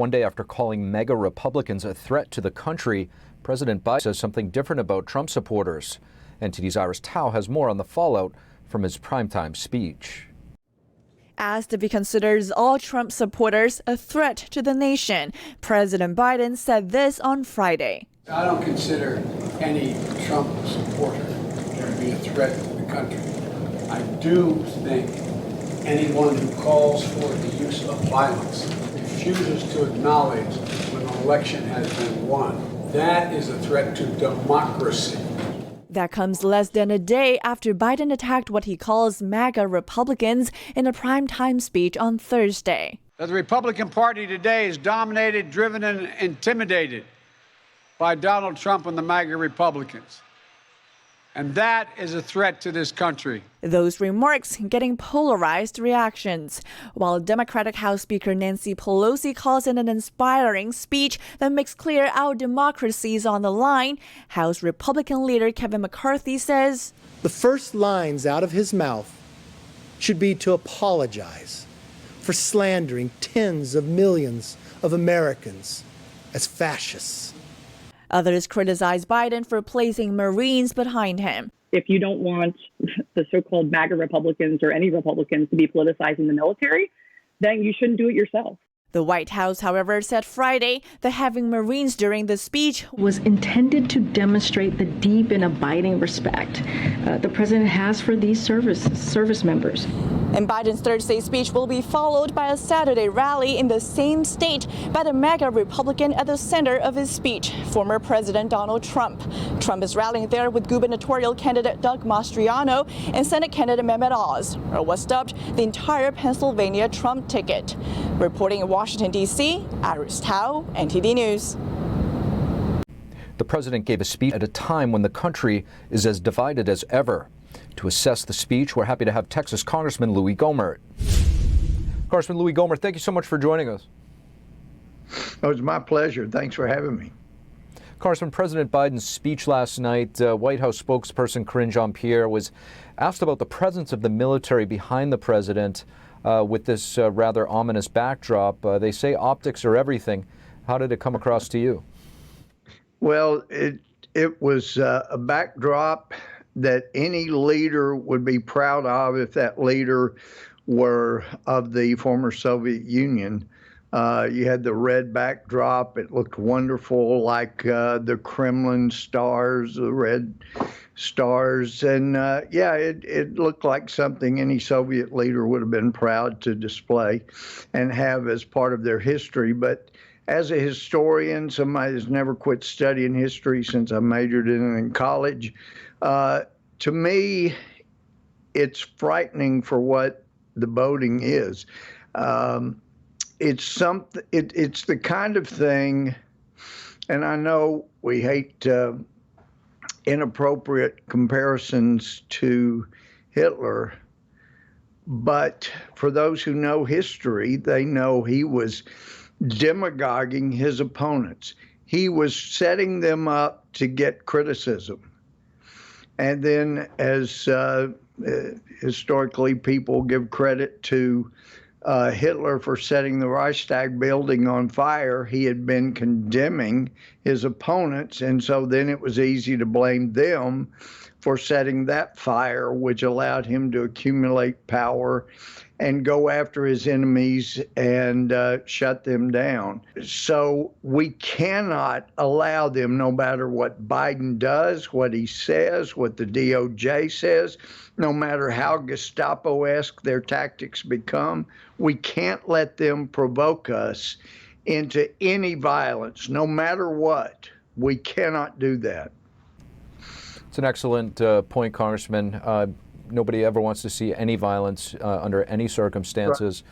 One day after calling mega Republicans a threat to the country, President Biden says something different about Trump supporters. NTD's Iris Tao has more on the fallout from his primetime speech. Asked if he considers all Trump supporters a threat to the nation, President Biden said this on Friday. I don't consider any Trump supporter to be a threat to the country. I do think anyone who calls for the use of violence, refuses to acknowledge when an election has been won, that is a threat to democracy. That comes less than a day after Biden attacked what he calls MAGA Republicans in a primetime speech on Thursday. The Republican Party today is dominated, driven, and intimidated by Donald Trump and the MAGA Republicans. And that is a threat to this country. Those remarks getting polarized reactions. While Democratic House Speaker Nancy Pelosi calls it an inspiring speech that makes clear our democracy is on the line, House Republican leader Kevin McCarthy says the first lines out of his mouth should be to apologize for slandering tens of millions of Americans as fascists. Others criticize Biden for placing Marines behind him. If you don't want the so-called MAGA Republicans or any Republicans to be politicizing the military, then you shouldn't do it yourself. The White House, however, said Friday that having Marines during the speech was intended to demonstrate the deep and abiding respect the president has for these service members. And Biden's Thursday speech will be followed by a Saturday rally in the same state by the MAGA Republican at the center of his speech, former President Donald Trump. Trump is rallying there with gubernatorial candidate Doug Mastriano and Senate candidate Mehmet Oz, or what's dubbed the entire Pennsylvania Trump ticket. Reporting in Washington, D.C., Iris Tao, NTD News. The president gave a speech at a time when the country is as divided as ever. To assess the speech, we're happy to have Texas Congressman Louis Gohmert. Congressman Louis Gohmert, thank you so much for joining us. Oh, it's my pleasure. Thanks for having me. Congressman, President Biden's speech last night, White House spokesperson Karine Jean-Pierre was asked about the presence of the military behind the president with this rather ominous backdrop. They say optics are everything. How did it come across to you? Well, it was a backdrop that any leader would be proud of if that leader were of the former Soviet Union. You had the red backdrop. It looked wonderful, like the Kremlin stars, the red stars. And yeah, it looked like something any Soviet leader would have been proud to display and have as part of their history. But as a historian, somebody who's never quit studying history since I majored in it in college, to me, it's frightening for what the voting is. It's something. It's the kind of thing, and I know we hate inappropriate comparisons to Hitler, but for those who know history, they know he was demagoguing his opponents. He was setting them up to get criticism. And then, as historically people give credit to Hitler for setting the Reichstag building on fire, he had been condemning his opponents, and so then it was easy to blame them for setting that fire, which allowed him to accumulate power and go after his enemies and shut them down. So we cannot allow them, no matter what Biden does, what he says, what the DOJ says, no matter how Gestapo-esque their tactics become, we can't let them provoke us into any violence, no matter what. We cannot do that. It's an excellent point, Congressman. Nobody ever wants to see any violence under any circumstances.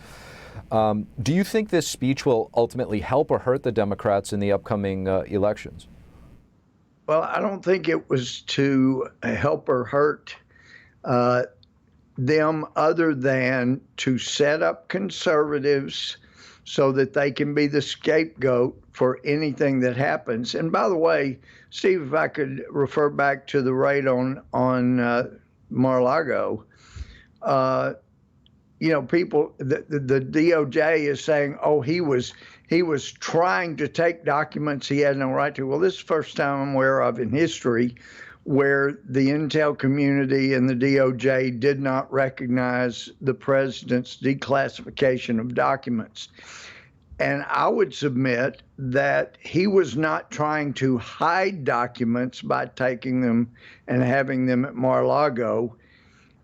Right. Do you think this speech will ultimately help or hurt the Democrats in the upcoming elections? Well, I don't think it was to help or hurt them other than to set up conservatives so that they can be the scapegoat for anything that happens. And by the way, Steve, if I could refer back to the raid on Mar-a-Lago, people, the DOJ is saying, oh, he was trying to take documents he had no right to. Well, this is the first time I'm aware of in history where the intel community and the DOJ did not recognize the president's declassification of documents. And I would submit that he was not trying to hide documents by taking them and having them at Mar-a-Lago.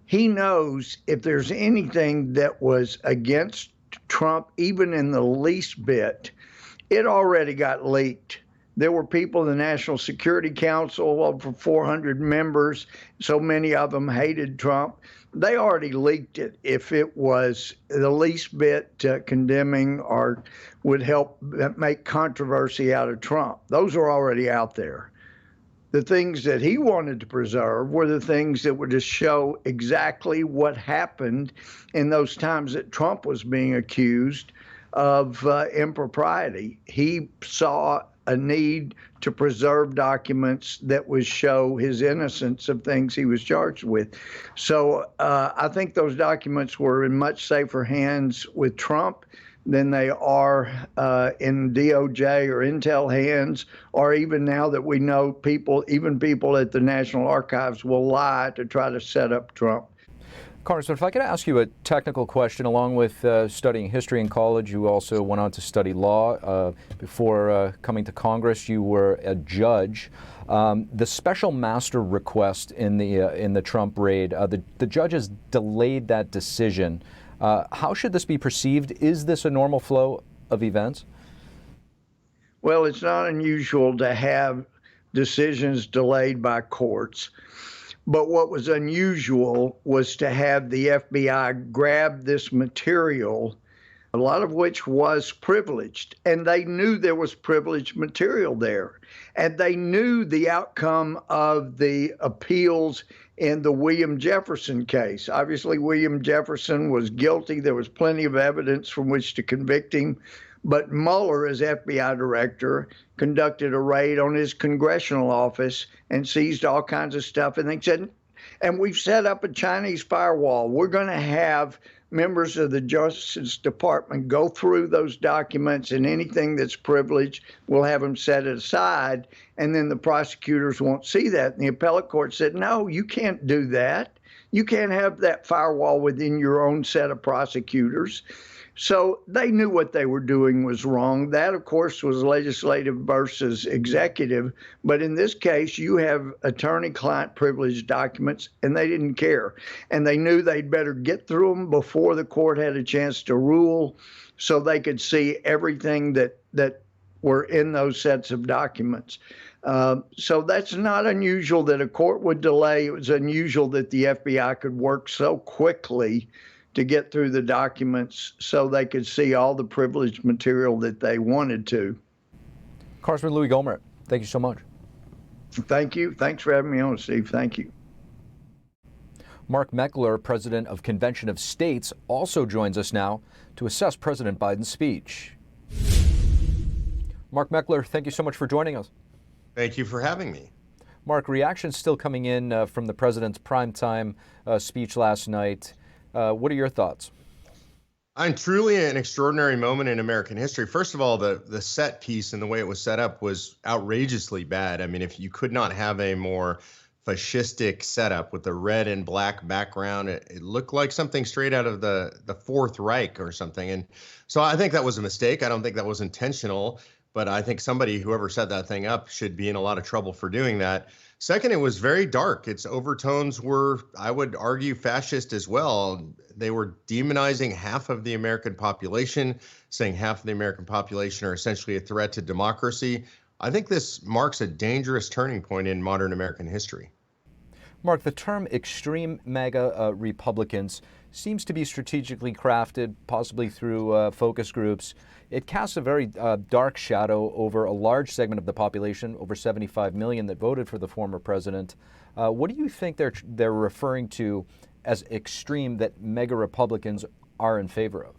He knows if there's anything that was against Trump, even in the least bit, it already got leaked. There were people in the National Security Council, over 400 members, so many of them hated Trump. They already leaked it if it was the least bit condemning or would help make controversy out of Trump. Those are already out there. The things that he wanted to preserve were the things that would just show exactly what happened in those times that Trump was being accused of impropriety. He saw a need to preserve documents that would show his innocence of things he was charged with. So I think those documents were in much safer hands with Trump than they are in DOJ or Intel hands, or even now that we know even people at the National Archives will lie to try to set up Trump. Congressman, if I could ask you a technical question, along with studying history in college, you also went on to study law. Before coming to Congress, you were a judge. The special master request in the Trump raid, the judges delayed that decision. How should this be perceived? Is this a normal flow of events? Well, it's not unusual to have decisions delayed by courts. But what was unusual was to have the FBI grab this material, a lot of which was privileged, and they knew there was privileged material there. And they knew the outcome of the appeals in the William Jefferson case. Obviously, William Jefferson was guilty. There was plenty of evidence from which to convict him. But Mueller, as FBI director, conducted a raid on his congressional office and seized all kinds of stuff. And they said, and we've set up a Chinese firewall. We're going to have members of the Justice Department go through those documents, and anything that's privileged, we'll have them set it aside. And then the prosecutors won't see that. And the appellate court said, no, you can't do that. You can't have that firewall within your own set of prosecutors. So they knew what they were doing was wrong. That, of course, was legislative versus executive. But in this case, you have attorney-client privileged documents, and they didn't care. And they knew they'd better get through them before the court had a chance to rule, so they could see everything that were in those sets of documents. So that's not unusual that a court would delay. It was unusual that the FBI could work so quickly to get through the documents so they could see all the privileged material that they wanted to. Congressman Louis Gohmert, thank you so much. Thank you. Thanks for having me on, Steve. Thank you. Mark Meckler, president of Convention of States, also joins us now to assess President Biden's speech. Mark Meckler, thank you so much for joining us. Thank you for having me. Mark, reactions still coming in from the president's primetime speech last night. What are your thoughts? I'm truly an extraordinary moment in American history. First of all, the set piece and the way it was set up was outrageously bad. I mean, if you could not have a more fascistic setup with the red and black background, it looked like something straight out of the Fourth Reich or something. And so I think that was a mistake. I don't think that was intentional, but I think whoever set that thing up should be in a lot of trouble for doing that. Second, it was very dark. Its overtones were, I would argue, fascist as well. They were demonizing half of the American population, saying half of the American population are essentially a threat to democracy. I think this marks a dangerous turning point in modern American history. Mark, the term extreme MAGA Republicans seems to be strategically crafted, possibly through focus groups. It casts a very dark shadow over a large segment of the population, over 75 million that voted for the former president. What do you think they're referring to as extreme that MAGA Republicans are in favor of?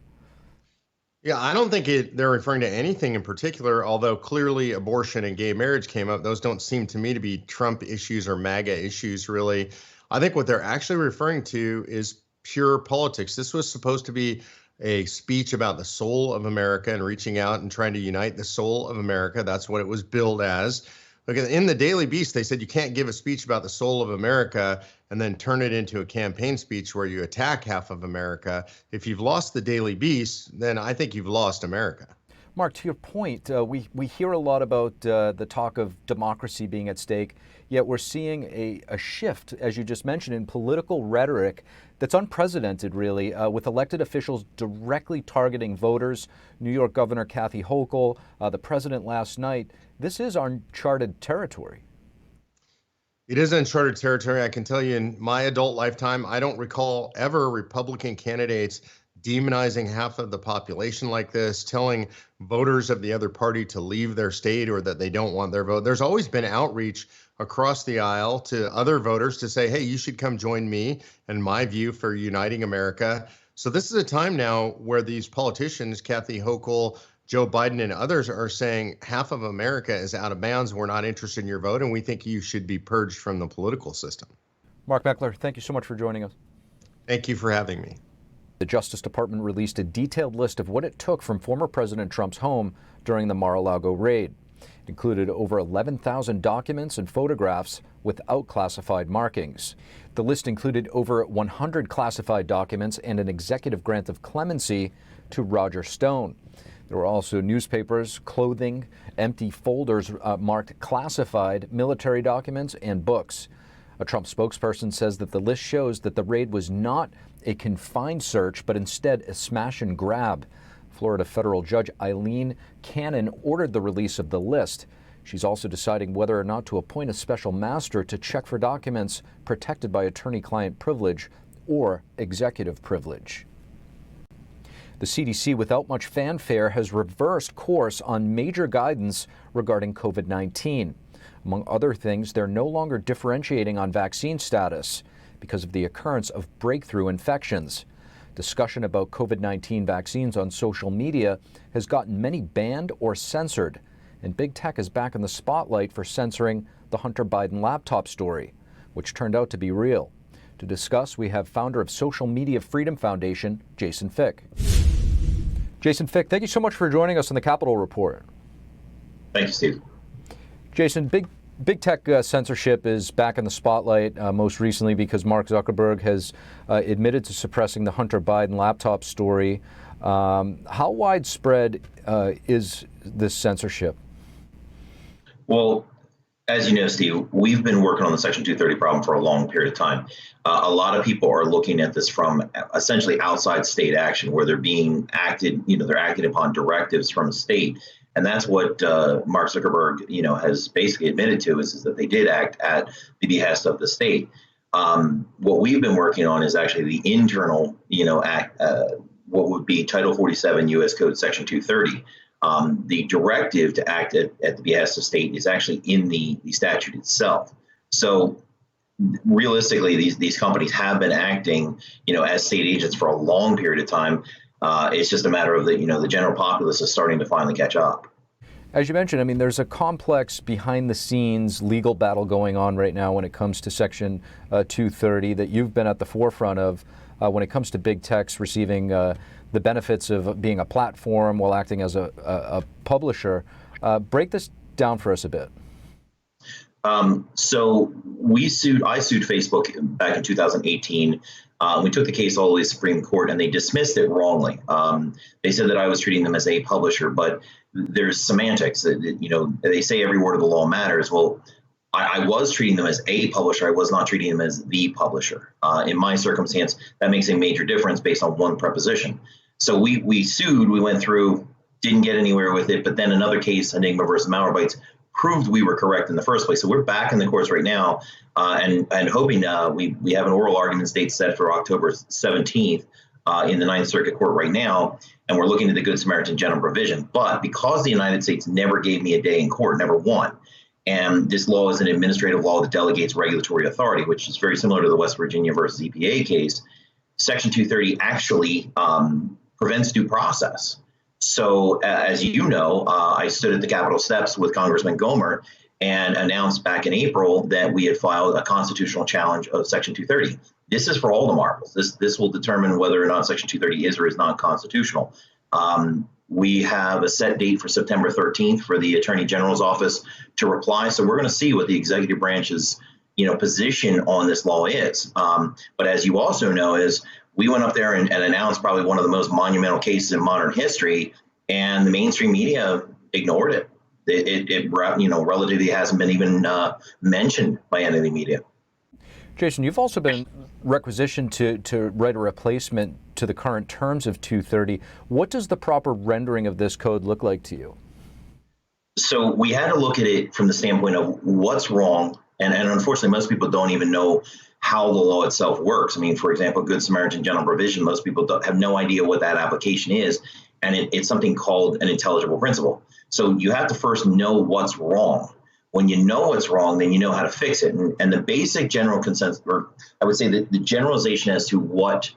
Yeah, I don't think they're referring to anything in particular, although clearly abortion and gay marriage came up. Those don't seem to me to be Trump issues or MAGA issues, really. I think what they're actually referring to is pure politics. This was supposed to be a speech about the soul of America and reaching out and trying to unite the soul of America. That's what it was billed as. Look, in the Daily Beast, they said you can't give a speech about the soul of America and then turn it into a campaign speech where you attack half of America. If you've lost the Daily Beast, then I think you've lost America. Mark, to your point, we hear a lot about the talk of democracy being at stake, yet we're seeing a shift, as you just mentioned, in political rhetoric that's unprecedented, really, with elected officials directly targeting voters. New York Governor Kathy Hochul, the president last night. This is uncharted territory. It is uncharted territory. I can tell you in my adult lifetime, I don't recall ever Republican candidates demonizing half of the population like this, telling voters of the other party to leave their state or that they don't want their vote. There's always been outreach across the aisle to other voters to say, hey, you should come join me and my view for uniting America. So this is a time now where these politicians, Kathy Hochul, Joe Biden, and others are saying half of America is out of bounds. We're not interested in your vote, and we think you should be purged from the political system. Mark Meckler, thank you so much for joining us. Thank you for having me. The Justice Department released a detailed list of what it took from former President Trump's home during the Mar-a-Lago raid. It included over 11,000 documents and photographs without classified markings. The list included over 100 classified documents and an executive grant of clemency to Roger Stone. There were also newspapers, clothing, empty folders marked classified, military documents, and books. A Trump spokesperson says that the list shows that the raid was not a confined search, but instead a smash and grab. Florida federal judge Eileen Cannon ordered the release of the list. She's also deciding whether or not to appoint a special master to check for documents protected by attorney-client privilege or executive privilege. The CDC, without much fanfare, has reversed course on major guidance regarding COVID-19. Among other things, they're no longer differentiating on vaccine status because of the occurrence of breakthrough infections. Discussion about COVID-19 vaccines on social media has gotten many banned or censored, and big tech is back in the spotlight for censoring the Hunter Biden laptop story, which turned out to be real. To discuss, we have founder of Social Media Freedom Foundation, Jason Fick. Jason Fick, thank you so much for joining us on the Capitol Report. Thank you, Steve. Jason, big tech censorship is back in the spotlight, most recently because Mark Zuckerberg has admitted to suppressing the Hunter Biden laptop story. How widespread is this censorship? Well, as you know, Steve, we've been working on the Section 230 problem for a long period of time. A lot of people are looking at this from essentially outside state action, where they're being acted, they're acting upon directives from a state. And that's what Mark Zuckerberg, has basically admitted to is that they did act at the behest of the state. What we've been working on is actually the internal, act, what would be Title 47 U.S. Code Section 230. The directive to act at the behest of state is actually in the statute itself. So realistically, these companies have been acting, as state agents for a long period of time. It's just a matter of the general populace is starting to finally catch up. As you mentioned, there's a complex behind-the-scenes legal battle going on right now when it comes to Section 230 that you've been at the forefront of when it comes to big techs receiving the benefits of being a platform while acting as a publisher. Break this down for us a bit. So I sued Facebook back in 2018. We took the case all the way to the Supreme Court, and they dismissed it wrongly. They said that I was treating them as a publisher, but there's semantics. They say every word of the law matters. Well, I was treating them as a publisher. I was not treating them as the publisher. In my circumstance, that makes a major difference based on one preposition. So we sued. We went through, didn't get anywhere with it. But then another case, Enigma versus Malwarebytes, proved we were correct in the first place. So we're back in the courts right now and hoping we have an oral argument date set for October 17th in the Ninth Circuit Court right now. And we're looking at the Good Samaritan general provision. But because the United States never gave me a day in court, never won, and this law is an administrative law that delegates regulatory authority, which is very similar to the West Virginia versus EPA case, Section 230 actually prevents due process. So as you know, I stood at the Capitol steps with Congressman Gohmert, and announced back in April that we had filed a constitutional challenge of Section 230. This is for all the marbles. This will determine whether or not Section 230 is or is not constitutional. We have a set date for September 13th for the Attorney General's office to reply. So we're going to see what the executive branch's position on this law is. But as you also know, is we went up there and announced probably one of the most monumental cases in modern history, and the mainstream media ignored it. It relatively hasn't been even mentioned by any of the media. Jason, you've also been requisitioned to write a replacement to the current terms of 230. What does the proper rendering of this code look like to you? So we had to look at it from the standpoint of what's wrong. And unfortunately, most people don't even know how the law itself works. I mean, for example, Good Samaritan general provision, most people have no idea what that application is. And it's something called an intelligible principle. So you have to first know what's wrong. When you know what's wrong, then you know how to fix it. And the basic general consensus, or I would say that the generalization as to what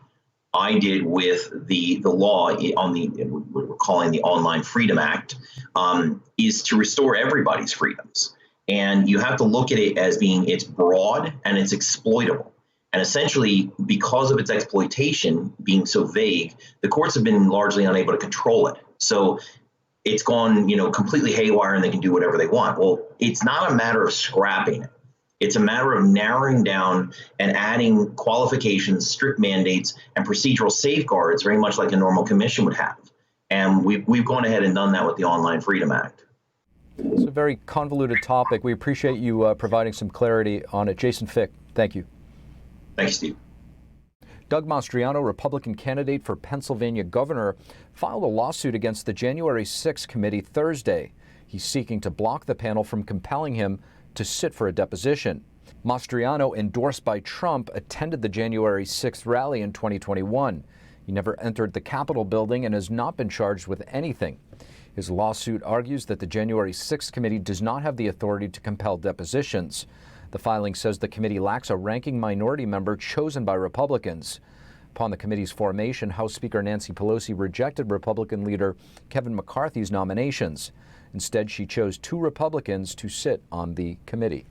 I did with the law on what we're calling the Online Freedom Act is to restore everybody's freedoms. And you have to look at it as being it's broad and it's exploitable. And essentially, because of its exploitation being so vague, the courts have been largely unable to control it. So it's gone, completely haywire, and they can do whatever they want. Well, it's not a matter of scrapping it. It's a matter of narrowing down and adding qualifications, strict mandates, and procedural safeguards, very much like a normal commission would have. And we've gone ahead and done that with the Online Freedom Act. It's a very convoluted topic. We appreciate you providing some clarity on it. Jason Fick, thank you. Thanks, Steve. Doug Mastriano, Republican candidate for Pennsylvania governor, filed a lawsuit against the January 6 committee Thursday. He's seeking to block the panel from compelling him to sit for a deposition. Mastriano, endorsed by Trump, attended the January 6th rally in 2021. He never entered the Capitol building and has not been charged with anything. His lawsuit argues that the January 6th committee does not have the authority to compel depositions. The filing says the committee lacks a ranking minority member chosen by Republicans. Upon the committee's formation, House Speaker Nancy Pelosi rejected Republican leader Kevin McCarthy's nominations. Instead, she chose 2 Republicans to sit on the committee.